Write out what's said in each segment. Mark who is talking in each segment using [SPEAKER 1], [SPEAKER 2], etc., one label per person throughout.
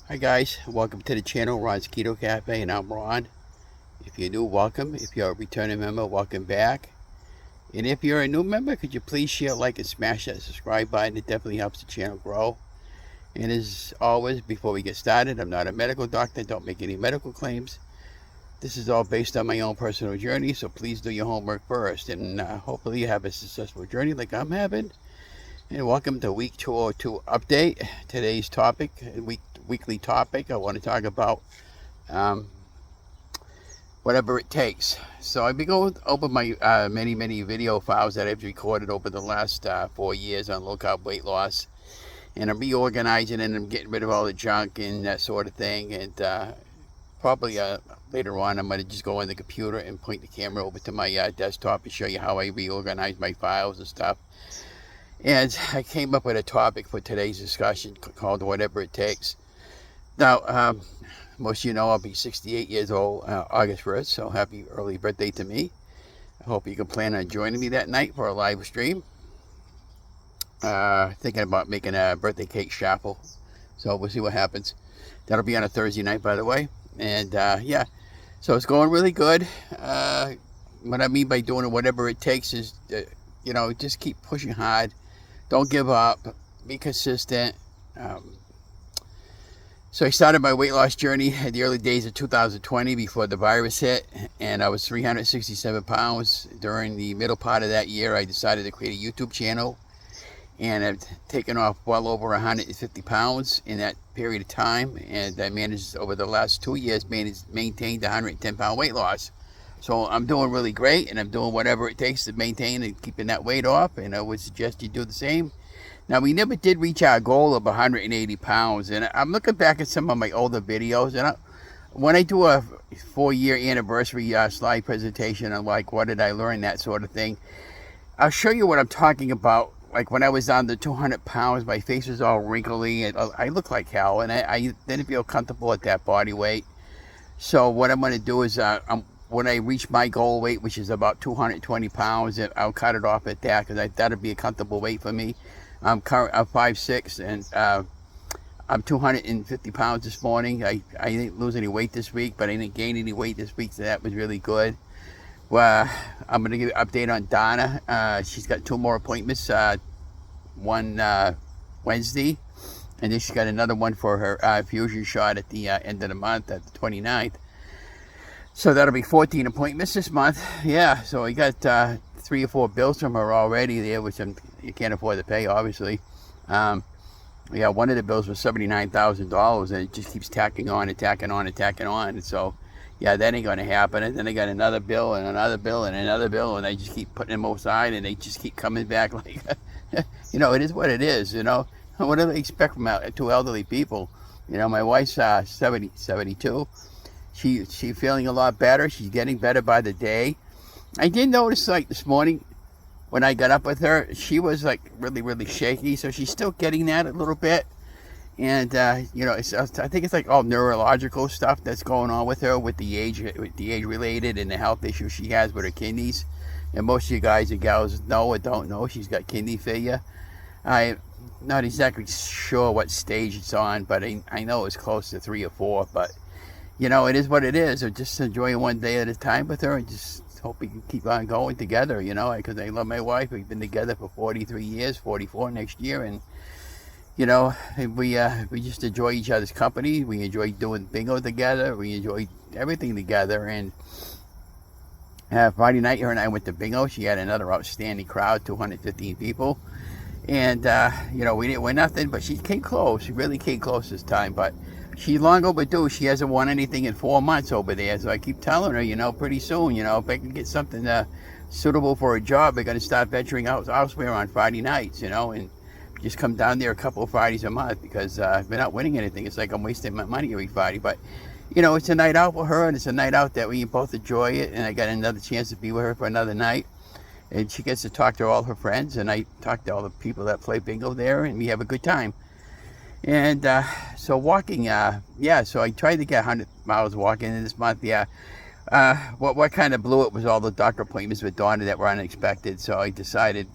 [SPEAKER 1] Hi guys, welcome to the channel, Ron's Keto Cafe, and I'm Ron. If you're new, welcome. If you're a returning member, welcome back. And if you're a new member, could you please share, like, and smash that subscribe button? It definitely helps the channel grow. And as always, before we get started, I'm not a medical doctor, don't make any medical claims. This is all based on my own personal journey, so please do your homework first. And hopefully you have a successful journey like I'm having. And welcome to week 202 update. Today's topic, weekly topic, I want to talk about whatever it takes. So I've been going over my many video files that I've recorded over the last 4 years on low-carb weight loss. And I'm reorganizing and I'm getting rid of all the junk and that sort of thing. And probably later on I'm going to just go on the computer and point the camera over to my desktop and show you how I reorganize my files and stuff. And I came up with a topic for today's discussion called Whatever It Takes. Now, most of you know I'll be 68 years old August 1st, so happy early birthday to me. I hope you can plan on joining me that night for a live stream. Thinking about making a birthday cake shuffle, so we'll see what happens. That'll be on a Thursday night, by the way. And yeah, so it's going really good. What I mean by doing whatever it takes is, just keep pushing hard. Don't give up. Be consistent. So I started my weight loss journey in the early days of 2020 before the virus hit, and I was 367 pounds. During the middle part of that year, I decided to create a YouTube channel, and I've taken off well over 150 pounds in that period of time, and I managed over the last 2 years, maintained 110 pound weight loss. So I'm doing really great, and I'm doing whatever it takes to maintain and keeping that weight off, and I would suggest you do the same. Now, we never did reach our goal of 180 pounds, and I'm looking back at some of my older videos, and when I do a 4-year anniversary slide presentation on, like, what did I learn, that sort of thing, I'll show you what I'm talking about. Like, when I was down to 200 pounds, my face was all wrinkly, and I looked like hell, and I didn't feel comfortable at that body weight. So what I'm going to do is, when I reach my goal weight, which is about 220 pounds, I'll cut it off at that, because that'll be a comfortable weight for me. I'm 5'6", and I'm 250 pounds this morning. I didn't lose any weight this week, but I didn't gain any weight this week, so that was really good. Well, I'm going to give you an update on Donna. She's got 2 more appointments, one Wednesday, and then she's got another one for her fusion shot at the end of the month, at the 29th. So that'll be 14 appointments this month. Yeah, so I got 3 or 4 bills from her already there, which you can't afford to pay, obviously. Yeah, one of the bills was $79,000, and it just keeps tacking on and tacking on and tacking on. And so, yeah, that ain't going to happen. And then I got another bill and another bill and another bill, and I just keep putting them aside, and they just keep coming back like, it is what it is, What do they expect from 2 elderly people? My wife's 72. She's feeling a lot better. She's getting better by the day. I did notice, like, this morning when I got up with her, she was, like, really, really shaky. So she's still getting that a little bit. And, I think it's, like, all neurological stuff that's going on with her with the age related and the health issues she has with her kidneys. And most of you guys and gals know or don't know she's got kidney failure. I'm not exactly sure what stage it's on, but I know it's close to 3 or 4, but it is what it is. So just enjoy one day at a time with her, and just hope we can keep on going together, because I love my wife. We've been together for 43 years, 44 next year, and, we just enjoy each other's company. We enjoy doing bingo together. We enjoy everything together. And Friday night, her and I went to bingo. She had another outstanding crowd, 215 people. And, we didn't win nothing, but she came close. She really came close this time, but she's long overdue. She hasn't won anything in 4 months over there. So I keep telling her, pretty soon, if I can get something suitable for a job, we're going to start venturing out elsewhere on Friday nights, and just come down there a couple of Fridays a month, because I've been not winning anything. It's like I'm wasting my money every Friday. But, it's a night out for her, and it's a night out that we both enjoy it. And I got another chance to be with her for another night. And she gets to talk to all her friends, and I talk to all the people that play bingo there, and we have a good time. And so walking, so I tried to get 100 miles walking in this month, What kind of blew it was all the doctor appointments with Donna that were unexpected. So I decided,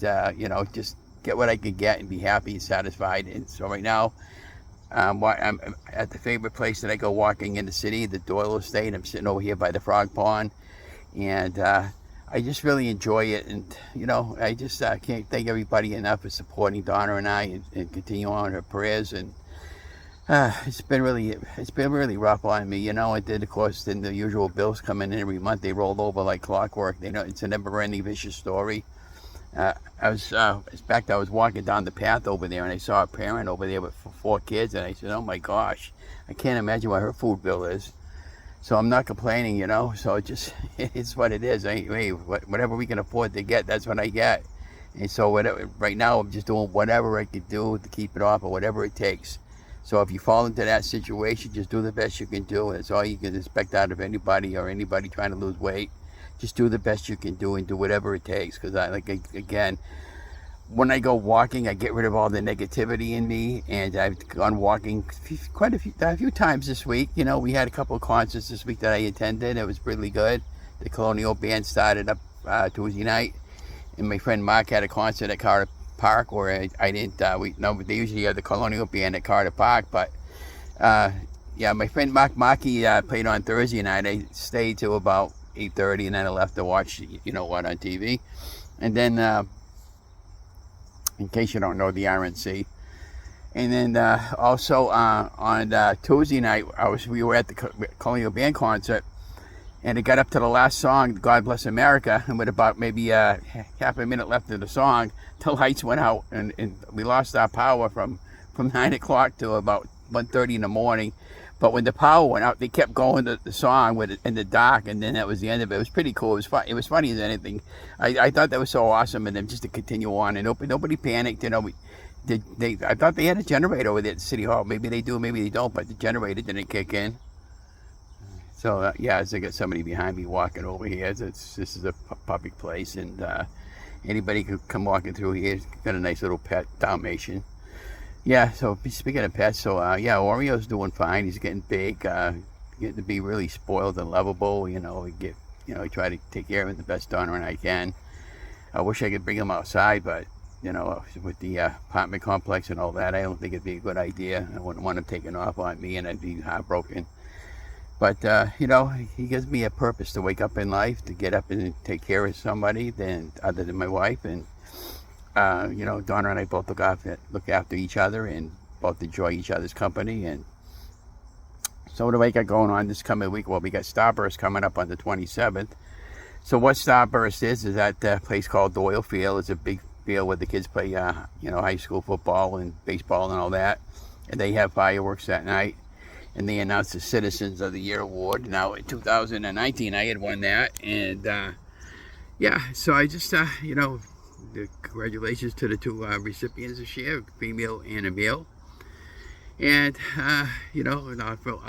[SPEAKER 1] just get what I could get and be happy and satisfied. And so right now, I'm at the favorite place that I go walking in the city, the Doyle estate. I'm sitting over here by the frog pond, and I just really enjoy it. And I just can't thank everybody enough for supporting Donna and I, and continue on her prayers. And it's been really rough on me. It did, of course. Then the usual bills coming in every month. They roll over like clockwork. It's a never-ending vicious story. I was walking down the path over there, and I saw a parent over there with 4 kids, and I said, "Oh my gosh, I can't imagine what her food bill is." So I'm not complaining, So it's what it is. Hey, whatever we can afford to get, that's what I get. And so right now, I'm just doing whatever I can do to keep it off, or whatever it takes. So if you fall into that situation, just do the best you can do. That's all you can expect out of anybody, or anybody trying to lose weight. Just do the best you can do, and do whatever it takes. Because again, when I go walking, I get rid of all the negativity in me. And I've gone walking quite a few times this week. We had a couple of concerts this week that I attended. It was really good. The Colonial Band started up Tuesday night, and my friend Mark had a concert at Carter Park, where I didn't. They usually have the Colonial Band at Carter Park, but my friend Mark Maki played on Thursday night. I stayed till about 8:30, and then I left to watch on TV. And then in case you don't know, the RNC. And then also on Tuesday night, we were at the Colonial Band concert, and it got up to the last song, God Bless America, and with about maybe half a minute left of the song, the lights went out, and we lost our power from 9 o'clock to about 1:30 in the morning. But when the power went out, they kept going to the song in the dark, and then that was the end of it. It was pretty cool. It was fun. It was funny as anything. I thought that was so awesome, and then just to continue on, and nobody panicked. I thought they had a generator over there at City Hall. Maybe they do, maybe they don't, but the generator didn't kick in. So as I got somebody behind me walking over here. This is a public place, and anybody could come walking through here. It's got a nice little pet Dalmatian. Yeah, so speaking of pets, Oreo's doing fine. He's getting big, getting to be really spoiled and lovable. We try to take care of him the best Donna and I can. I wish I could bring him outside, but with the apartment complex and all that, I don't think it'd be a good idea. I wouldn't want him taking off on me, and I'd be heartbroken. But he gives me a purpose to wake up in life, to get up and take care of somebody other than my wife. And Donna and I both look after each other, and both enjoy each other's company. And so what do I got going on this coming week? Well, we got Starburst coming up on the 27th. So what Starburst is at a place called Doyle Field. It's a big field where the kids play, high school football and baseball and all that. And they have fireworks that night. And they announced the Citizens of the Year Award. Now, in 2019, I had won that. And, so I just, congratulations to the 2 recipients this year, a female and a male. And, I'll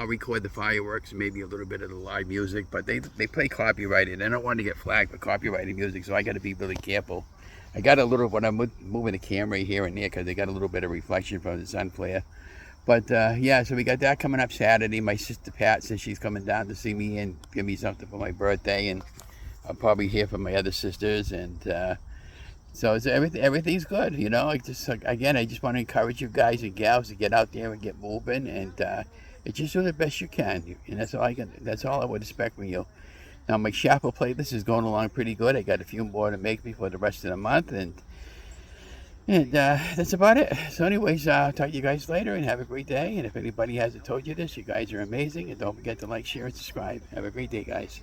[SPEAKER 1] record the fireworks and maybe a little bit of the live music. But they play copyrighted. I don't want to get flagged for copyrighted music, so I got to be really careful. I got a little, when I'm moving the camera here and there, because they got a little bit of reflection from the sun flare. But, so we got that coming up Saturday. My sister Pat says she's coming down to see me and give me something for my birthday. And I'll probably hear from my other sisters. And so everything's good, I just want to encourage you guys and gals to get out there and get moving. And just do the best you can. And that's all I would expect from you. Now, my Shuffle playlist is going along pretty good. I got a few more to make before the rest of the month. And that's about it. So anyways, I'll talk to you guys later, and have a great day. And if anybody hasn't told you this, you guys are amazing. And don't forget to like, share, and subscribe. Have a great day, guys.